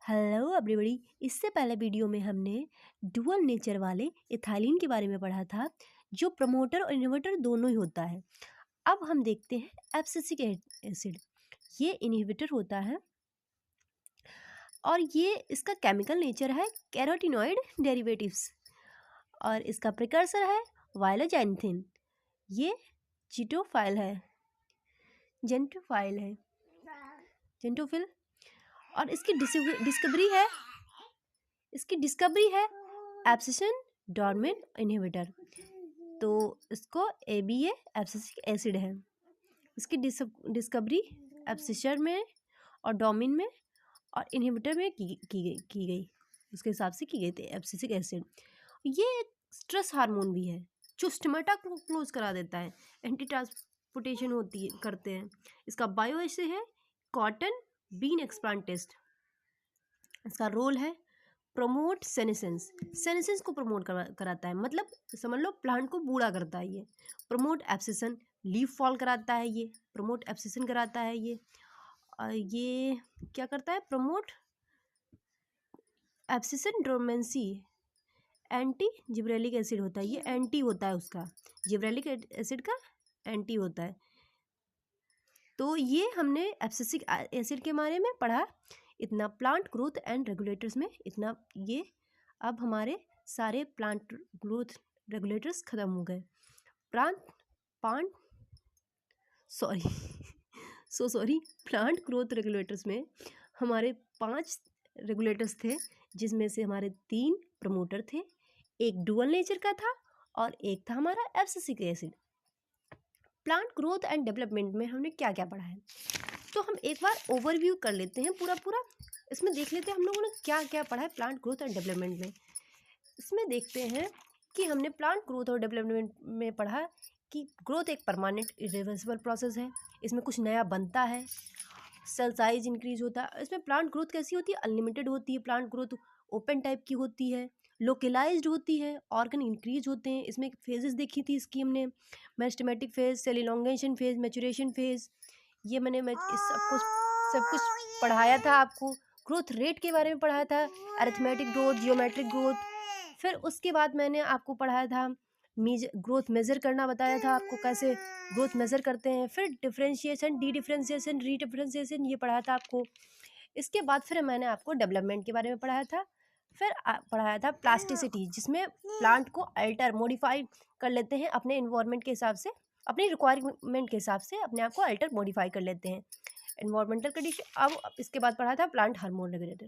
Hello everybody. इससे पहले video में हमने डुअल नेचर वाले इथाइलिन के बारे में पढ़ा था, जो प्रमोटर और इनहिबिटर दोनों ही होता है। अब हम देखते हैं एब्सिसिक एसिड। ये इनहिबिटर होता है और ये इसका केमिकल नेचर है कैरोटीनॉइड डेरिवेटिव्स, और इसका प्रिकर्सर है वायलोजैंथिन। ये जेंटोफिल और इसकी डिस्कवरी है एब्सिशन डोर्मेन इनहिबिटर। तो इसको ABA एब्सिसिक एसिड है। इसकी डिस्कवरी एब्सिशर में और डोमिन में और इनहिबिटर में की गई उसके हिसाब से की गई थी एब्सिसिक एसिड। ये एक स्ट्रेस हार्मोन भी है जो स्टिमेटा को क्लोज करा देता है, एंटी ट्रांसपोर्टेशन करते हैं। इसका बायो एसिड है कॉटन बीन एक्सप्लांटिस्ट। इसका रोल है प्रमोट सेनेसेंस को प्रमोट कराता है, मतलब समझ लो प्लांट को बूढ़ा करता है। ये प्रमोट एब्सिशन लीफ फॉल कराता है, ये प्रमोट एब्सिशन कराता है। ये क्या करता है? Promote abscission dormancy. Anti gibberellic acid होता है, ये एंटी होता है उसका, जिब्रेलिक एसिड का एंटी होता है। तो ये हमने एब्सिसिक एसिड के बारे में पढ़ा इतना। प्लांट ग्रोथ एंड रेगुलेटर्स में इतना ये। अब हमारे सारे प्लांट ग्रोथ रेगुलेटर्स खत्म हो गए। प्लांट ग्रोथ रेगुलेटर्स में हमारे 5 रेगुलेटर्स थे, जिसमें से हमारे 3 प्रमोटर थे, एक डुअल नेचर का था और एक था हमारा abscisic acid. Plant growth and development में हमने क्या क्या पढ़ा है, तो हम एक बार ओवरव्यू कर लेते हैं पूरा। इसमें देख लेते हैं हम लोगों ने क्या क्या पढ़ा है प्लांट ग्रोथ एंड डेवलपमेंट में। इसमें देखते हैं कि हमने प्लांट ग्रोथ और डेवलपमेंट में पढ़ा कि ग्रोथ एक परमानेंट इरिवर्सिबल प्रोसेस है। इसमें कुछ नया बनता है, सेल साइज इंक्रीज होता है। इसमें प्लांट ग्रोथ कैसी होती है? अनलिमिटेड होती है। प्लांट ग्रोथ ओपन टाइप की होती है, लोकलाइज्ड होती है, ऑर्गन इंक्रीज होते हैं। इसमें फेजेस देखी थी इसकी हमने, meristematic phase, cell elongation phase, maturation phase. ये इस सब कुछ पढ़ाया था आपको। ग्रोथ रेट के बारे में पढ़ाया था, अरिथमेटिक ग्रोथ, जियोमेट्रिक ग्रोथ। फिर उसके बाद मैंने आपको पढ़ाया था ग्रोथ मेज़र करना, बताया था आपको कैसे ग्रोथ मेज़र करते हैं। फिर डिफरेंशिएशन, डी डिफरेंशिएशन, री डिफरेंशिएशन, ये पढ़ाया था आपको। इसके बाद फिर मैंने आपको डेवलपमेंट के बारे में पढ़ाया था। फिर पढ़ाया था प्लास्टिसिटी, जिसमें प्लांट को अल्टर मॉडिफाई कर लेते हैं अपने इन्वायरमेंट के हिसाब से, अपनी रिक्वायरमेंट के हिसाब से अपने आप को अल्टर मॉडिफाई कर लेते हैं, एनवायरमेंटल कंडीशन। अब इसके बाद पढ़ा था प्लांट हार्मोन रेगुलेटर।